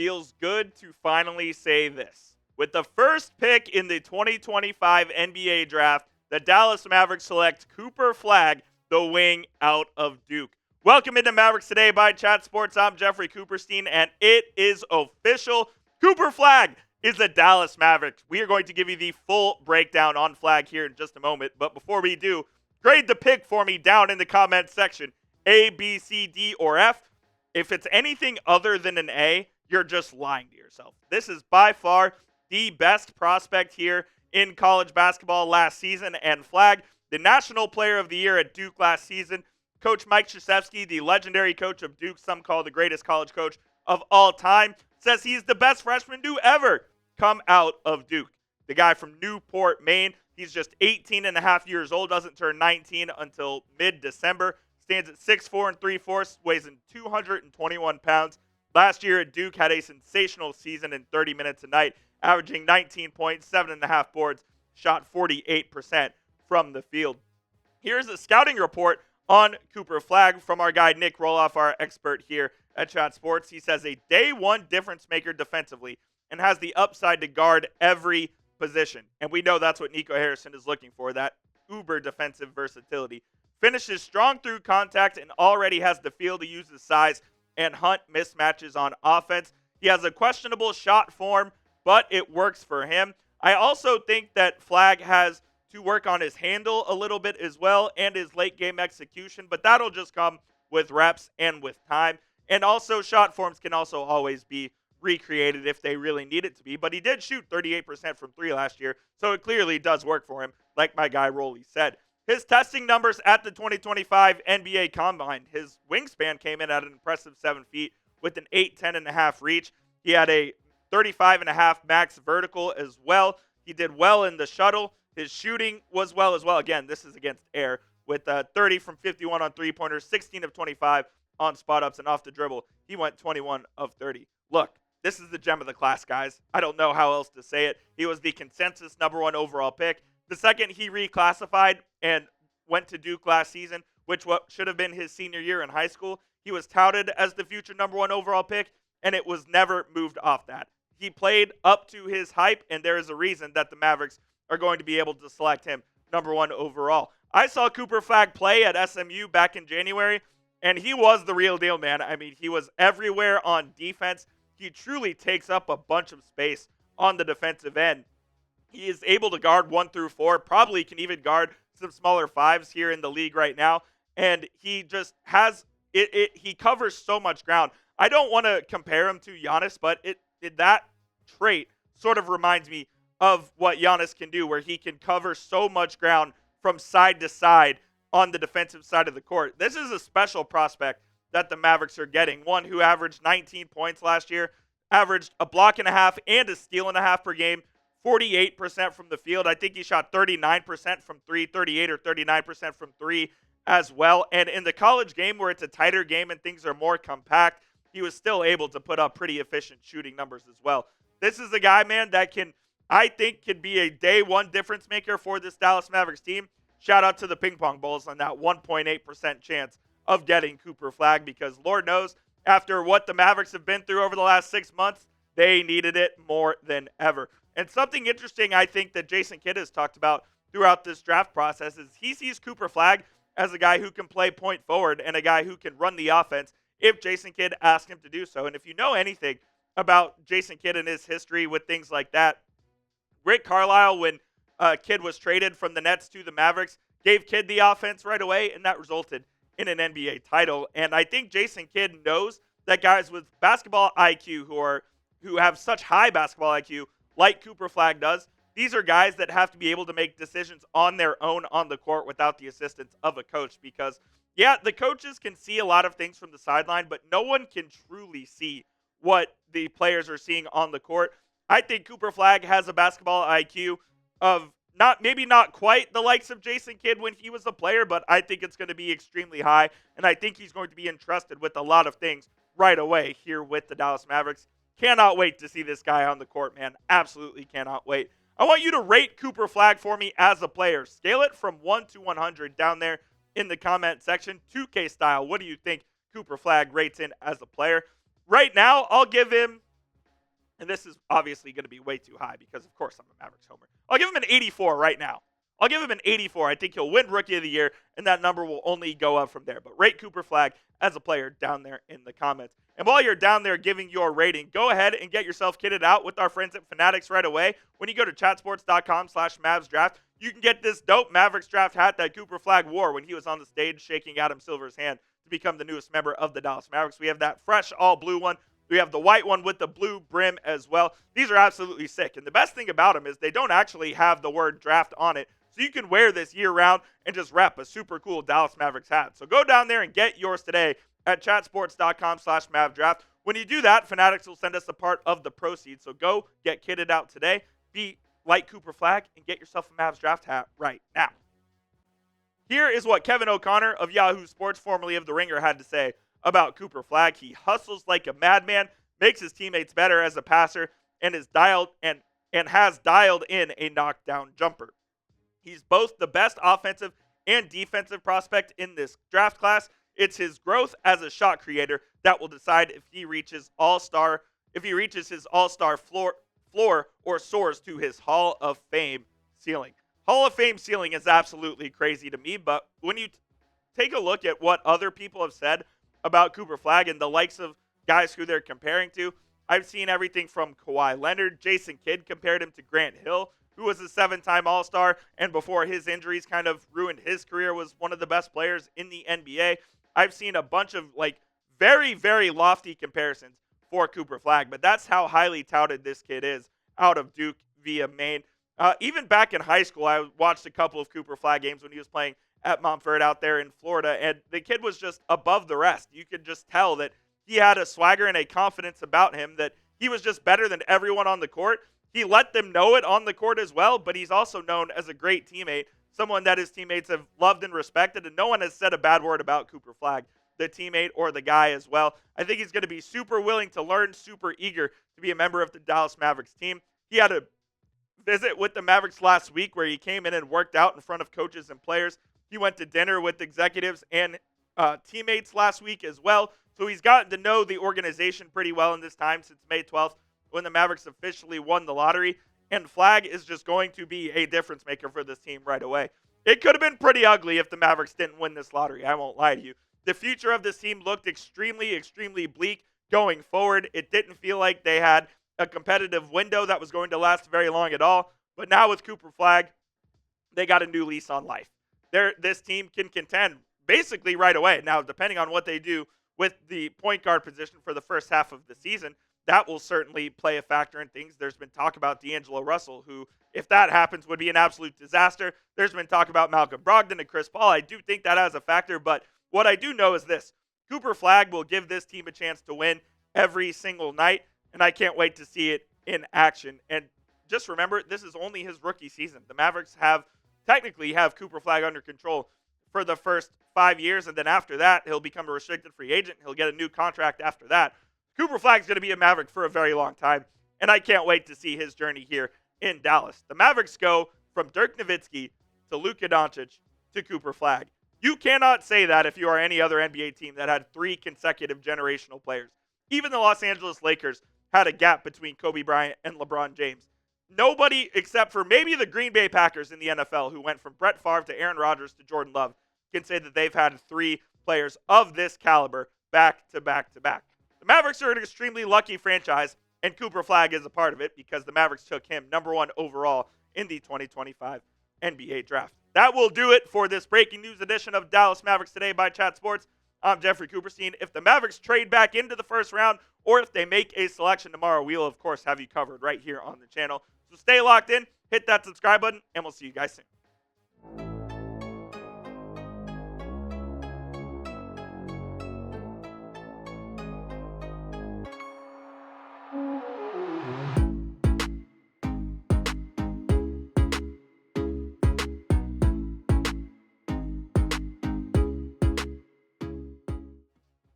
feels good to finally say this. With the first pick in the 2025 NBA draft, the Dallas Mavericks select Cooper Flagg, the wing out of Duke. Welcome into Mavericks Today by Chat Sports. I'm Jeffrey Cooperstein, and it is official. Cooper Flagg is a Dallas Maverick. We are going to give you the full breakdown on Flagg here in just a moment. But before we do, grade the pick for me down in the comments section. A, B, C, D, or F. If it's anything other than an A, you're just lying to yourself. This is by far the best prospect here in college basketball last season. And Flagg, the National Player of the Year at Duke last season. Coach Mike Krzyzewski, the legendary coach of Duke, some call the greatest college coach of all time, says he's the best freshman to ever come out of Duke. The guy from Newport, Maine, he's just 18 and a half years old, doesn't turn 19 until mid-December, stands at 6'4" 3/4", weighs in 221 pounds. Last year at Duke, had a sensational season in 30 minutes a night, averaging 19 points, 7.5 boards, shot 48% from the field. Here's a scouting report on Cooper Flagg from our guy Nick Roloff, our expert here at Chat Sports. He says a day one difference maker defensively and has the upside to guard every position. And we know that's what Nico Harrison is looking for, that uber defensive versatility. Finishes strong through contact and already has the feel to use his size and hunt mismatches on offense. He has a questionable shot form, but it works for him. I also think that Flagg has to work on his handle a little bit as well and his late game execution, but that'll just come with reps and with time. And also shot forms can also always be recreated if they really need it to be, but he did shoot 38% from three last year, so it clearly does work for him, like my guy Rolly said. His testing numbers at the 2025 NBA Combine, his wingspan came in at an impressive 7 feet with an 8'10.5" reach. He had a 35.5 max vertical as well. He did well in the shuttle. His shooting was well as well. Again, this is against air with 30 from 51 on three-pointers, 16 of 25 on spot-ups, and off the dribble, he went 21 of 30. Look, this is the gem of the class, guys. I don't know how else to say it. He was the consensus #1 overall pick. The second he reclassified and went to Duke last season, which what should have been his senior year in high school, he was touted as the future #1 overall pick, and it was never moved off that. He played up to his hype, and there is a reason that the Mavericks are going to be able to select him #1 overall. I saw Cooper Flagg play at SMU back in January, and he was the real deal, man. I mean, he was everywhere on defense. He truly takes up a bunch of space on the defensive end. He is able to guard 1 through 4, probably can even guard some smaller fives here in the league right now, and he just has it. He covers so much ground. I don't want to compare him to Giannis, but that trait sort of reminds me of what Giannis can do, where he can cover so much ground from side to side on the defensive side of the court. This is a special prospect that the Mavericks are getting, one who averaged 19 points last year, averaged a block and a half and a steal and a half per game, 48% from the field. I think he shot 39% from three, 38 or 39% from three as well. And in the college game where it's a tighter game and things are more compact, he was still able to put up pretty efficient shooting numbers as well. This is a guy, man, that I think could be a day one difference maker for this Dallas Mavericks team. Shout out to the Ping Pong Bulls on that 1.8% chance of getting Cooper Flagg, because Lord knows, after what the Mavericks have been through over the last 6 months, they needed it more than ever. And something interesting I think that Jason Kidd has talked about throughout this draft process is he sees Cooper Flagg as a guy who can play point forward and a guy who can run the offense if Jason Kidd asks him to do so. And if you know anything about Jason Kidd and his history with things like that, Rick Carlisle, when Kidd was traded from the Nets to the Mavericks, gave Kidd the offense right away, and that resulted in an NBA title. And I think Jason Kidd knows that guys with basketball IQ who have such high basketball IQ, like Cooper Flagg does, these are guys that have to be able to make decisions on their own on the court without the assistance of a coach. Because, yeah, the coaches can see a lot of things from the sideline, but no one can truly see what the players are seeing on the court. I think Cooper Flagg has a basketball IQ of maybe not quite the likes of Jason Kidd when he was a player, but I think it's going to be extremely high, and I think he's going to be entrusted with a lot of things right away here with the Dallas Mavericks. Cannot wait to see this guy on the court, man. Absolutely cannot wait. I want you to rate Cooper Flagg for me as a player. Scale it from 1 to 100 down there in the comment section, 2K style. What do you think Cooper Flagg rates in as a player? Right now, I'll give him and this is obviously going to be way too high because, of course, I'm a Mavericks homer. I'll give him an 84 right now. I'll give him an 84. I think he'll win Rookie of the Year, and that number will only go up from there. But rate Cooper Flagg as a player down there in the comments. And while you're down there giving your rating, go ahead and get yourself kitted out with our friends at Fanatics right away. When you go to chatsports.com/MavsDraft, you can get this dope Mavericks draft hat that Cooper Flagg wore when he was on the stage shaking Adam Silver's hand to become the newest member of the Dallas Mavericks. We have that fresh all blue one. We have the white one with the blue brim as well. These are absolutely sick. And the best thing about them is they don't actually have the word draft on it. So you can wear this year-round and just rep a super cool Dallas Mavericks hat. So go down there and get yours today at chatsports.com/MavDraft. When you do that, Fanatics will send us a part of the proceeds. So go get kitted out today. Be like Cooper Flagg and get yourself a Mavs draft hat right now. Here is what Kevin O'Connor of Yahoo Sports, formerly of The Ringer, had to say about Cooper Flagg. He hustles like a madman, makes his teammates better as a passer, and has dialed in a knockdown jumper. He's both the best offensive and defensive prospect in this draft class. It's his growth as a shot creator that will decide if he reaches his all-star floor or soars to his Hall of Fame ceiling. Hall of Fame ceiling is absolutely crazy to me, but when you take a look at what other people have said about Cooper Flagg and the likes of guys who they're comparing to, I've seen everything from Kawhi Leonard. Jason Kidd compared him to Grant Hill, who was a 7-time All-Star, and before his injuries kind of ruined his career, was one of the best players in the NBA. I've seen a bunch of very, very lofty comparisons for Cooper Flagg, but that's how highly touted this kid is out of Duke via Maine. Even back in high school, I watched a couple of Cooper Flagg games when he was playing at Montford out there in Florida, and the kid was just above the rest. You could just tell that he had a swagger and a confidence about him that he was just better than everyone on the court. He let them know it on the court as well, but he's also known as a great teammate, someone that his teammates have loved and respected, and no one has said a bad word about Cooper Flagg, the teammate or the guy as well. I think he's going to be super willing to learn, super eager to be a member of the Dallas Mavericks team. He had a visit with the Mavericks last week where he came in and worked out in front of coaches and players. He went to dinner with executives and teammates last week as well. So he's gotten to know the organization pretty well in this time since May 12th when the Mavericks officially won the lottery. And Flagg is just going to be a difference maker for this team right away. It could have been pretty ugly if the Mavericks didn't win this lottery. I won't lie to you. The future of this team looked extremely, extremely bleak going forward. It didn't feel like they had a competitive window that was going to last very long at all. But now with Cooper Flagg, they got a new lease on life. This team can contend basically right away. Now, depending on what they do with the point guard position for the first half of the season, that will certainly play a factor in things. There's been talk about D'Angelo Russell, who, if that happens, would be an absolute disaster. There's been talk about Malcolm Brogdon and Chris Paul. I do think that has a factor, but what I do know is this. Cooper Flagg will give this team a chance to win every single night, and I can't wait to see it in action. And just remember, this is only his rookie season. The Mavericks technically have Cooper Flagg under control for the first 5 years, and then after that, he'll become a restricted free agent. He'll get a new contract after that. Cooper Flagg's going to be a Maverick for a very long time, and I can't wait to see his journey here in Dallas. The Mavericks go from Dirk Nowitzki to Luka Doncic to Cooper Flagg. You cannot say that if you are any other NBA team that had 3 consecutive generational players. Even the Los Angeles Lakers had a gap between Kobe Bryant and LeBron James. Nobody except for maybe the Green Bay Packers in the NFL, who went from Brett Favre to Aaron Rodgers to Jordan Love, can say that they've had 3 players of this caliber back to back to back. The Mavericks are an extremely lucky franchise, and Cooper Flagg is a part of it because the Mavericks took him number 1 overall in the 2025 NBA Draft. That will do it for this breaking news edition of Dallas Mavericks Today by Chat Sports. I'm Jeffrey Cooperstein. If the Mavericks trade back into the first round or if they make a selection tomorrow, we'll, of course, have you covered right here on the channel. So stay locked in, hit that subscribe button, and we'll see you guys soon.